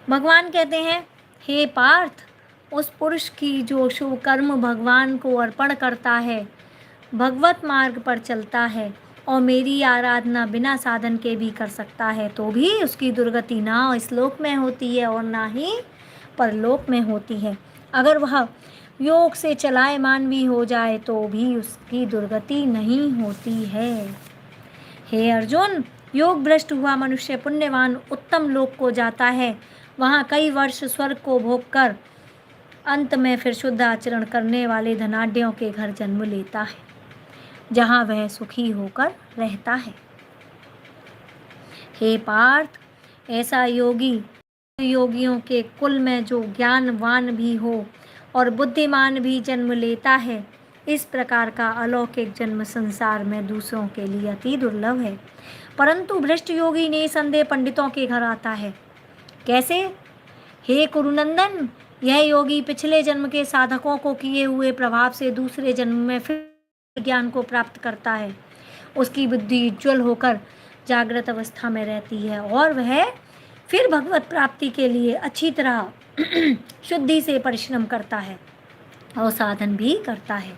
भगवान कहते हैं, हे पार्थ, उस पुरुष की जो शुभ कर्म भगवान को अर्पण करता है, भगवत मार्ग पर चलता है और मेरी आराधना बिना साधन के भी कर सकता है, तो भी उसकी दुर्गति ना इस लोक में होती है और ना ही परलोक में होती है। अगर वह योग से चलायमान भी हो जाए तो भी उसकी दुर्गति नहीं होती है। हे अर्जुन, योग भ्रष्ट हुआ मनुष्य पुण्यवान उत्तम लोक को जाता है। वहाँ कई वर्ष स्वर्ग को भोग कर अंत में फिर शुद्ध आचरण करने वाले धनाढ्यों के घर जन्म लेता है, जहाँ वह सुखी होकर रहता है। हे पार्थ, ऐसा योगी योगियों के कुल में जो ज्ञानवान भी हो और बुद्धिमान भी जन्म लेता है, इस प्रकार का अलौकिक जन्म संसार में दूसरों के लिए अति दुर्लभ है। परंतु भ्रष्ट योगी निसंदेह पंडितों के घर आता है। कैसे? हे कुरुनंदन, यह योगी पिछले जन्म के साधकों को किए हुए प्रभाव से दूसरे जन्म में फिर ज्ञान को प्राप्त करता है। उसकी बुद्धि उज्ज्वल होकर जागृत अवस्था में रहती है और वह फिर भगवत प्राप्ति के लिए अच्छी तरह शुद्धि से परिश्रम करता है और साधन भी करता है।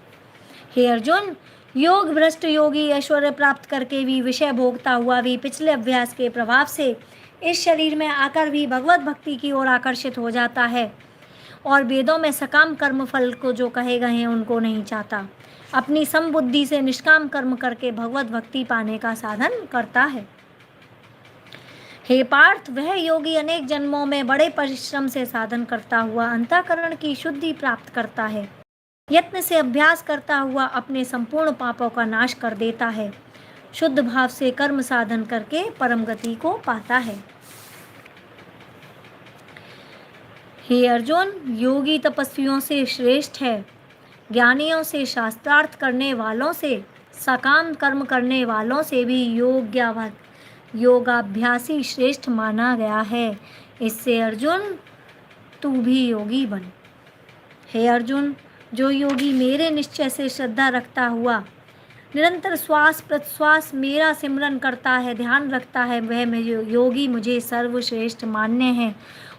हे अर्जुन, योग भ्रष्ट योगी ऐश्वर्य प्राप्त करके भी विषय भोगता हुआ भी पिछले अभ्यास के प्रभाव से इस शरीर में आकर भी भगवत भक्ति की ओर आकर्षित हो जाता है और वेदों में सकाम कर्म फल को जो कहे गए हैं उनको नहीं चाहता। अपनी समबुद्धि से निष्काम कर्म करके भगवत भक्ति पाने का साधन करता है। हे पार्थ, वह योगी अनेक जन्मों में बड़े परिश्रम से साधन करता हुआ अंतःकरण की शुद्धि प्राप्त करता है। यत्न से अभ्यास करता हुआ अपने संपूर्ण पापों का नाश कर देता है। शुद्ध भाव से कर्म साधन करके परम गति को पाता है। हे अर्जुन, योगी तपस्वियों से श्रेष्ठ है। ज्ञानियों से, शास्त्रार्थ करने वालों से, सकाम कर्म करने वालों से भी योगाभ्यासी श्रेष्ठ माना गया है। इससे अर्जुन, तू भी योगी बन। हे अर्जुन, जो योगी मेरे निश्चय से श्रद्धा रखता हुआ निरंतर श्वास प्रश्वास मेरा सिमरन करता है, ध्यान रखता है, वह योगी मुझे सर्वश्रेष्ठ मान्य है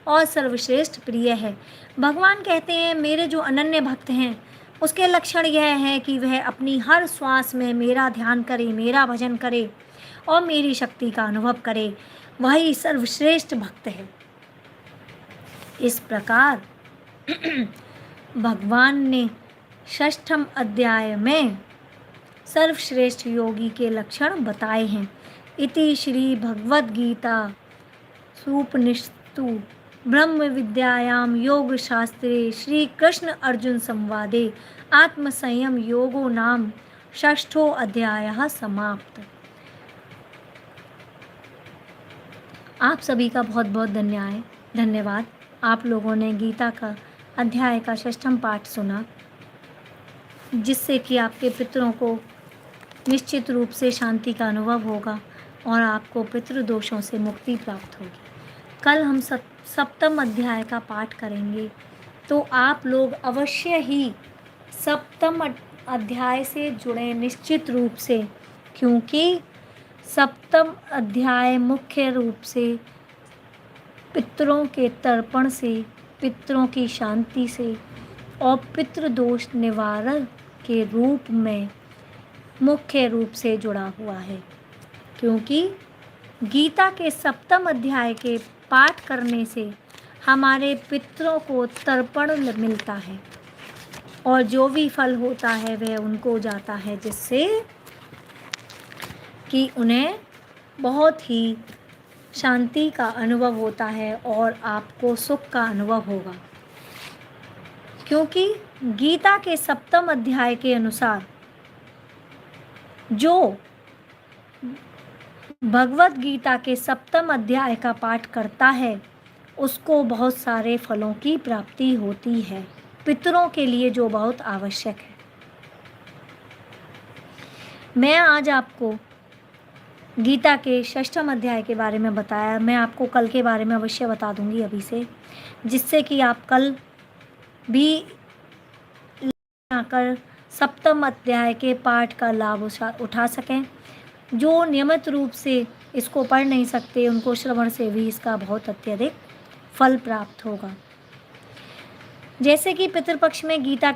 और सर्वश्रेष्ठ प्रिय है। भगवान कहते हैं, मेरे जो अनन्य भक्त हैं उसके लक्षण यह है कि वह अपनी हर श्वास में मेरा ध्यान करे, मेरा भजन करे और मेरी शक्ति का अनुभव करे, वही सर्वश्रेष्ठ भक्त है। इस प्रकार भगवान ने 6ठम अध्याय में सर्वश्रेष्ठ योगी के लक्षण बताए हैं। इति श्री भगवद गीता उपनिषत्सु ब्रह्म विद्यायाम योग शास्त्रे श्री कृष्ण अर्जुन संवादे आत्मसंयम योगो नाम 6ठो अध्याय समाप्त। आप सभी का बहुत बहुत धन्यवाद। आप लोगों ने गीता का अध्याय का 6ठम पाठ सुना, जिससे कि आपके पितरों को निश्चित रूप से शांति का अनुभव होगा और आपको पितृदोषों से मुक्ति प्राप्त होगी। कल हम 7ठम अध्याय का पाठ करेंगे, तो आप लोग अवश्य ही 7ठम अध्याय से जुड़ें निश्चित रूप से, क्योंकि 7ठम अध्याय मुख्य रूप से पितरों के तर्पण से, पितरों की शांति से और पितृदोष निवारण के रूप में मुख्य रूप से जुड़ा हुआ है। क्योंकि गीता के 7ठम अध्याय के पाठ करने से हमारे पितरों को तर्पण मिलता है और जो भी फल होता है वह उनको जाता है, जिससे कि उन्हें बहुत ही शांति का अनुभव होता है और आपको सुख का अनुभव होगा। क्योंकि गीता के 7ठम अध्याय के अनुसार जो भगवत गीता के 7ठम अध्याय का पाठ करता है उसको बहुत सारे फलों की प्राप्ति होती है, पितरों के लिए जो बहुत आवश्यक है। मैं आज आपको गीता के 6ठम अध्याय के बारे में बताया। मैं आपको कल के बारे में अवश्य बता दूंगी अभी से, जिससे कि आप कल भी आकर 7ठम अध्याय के पाठ का लाभ उठा सकें। जो नियमित रूप से इसको पढ़ नहीं सकते उनको श्रवण से भी इसका बहुत अत्यधिक फल प्राप्त होगा। जैसे कि पितृपक्ष में गीता के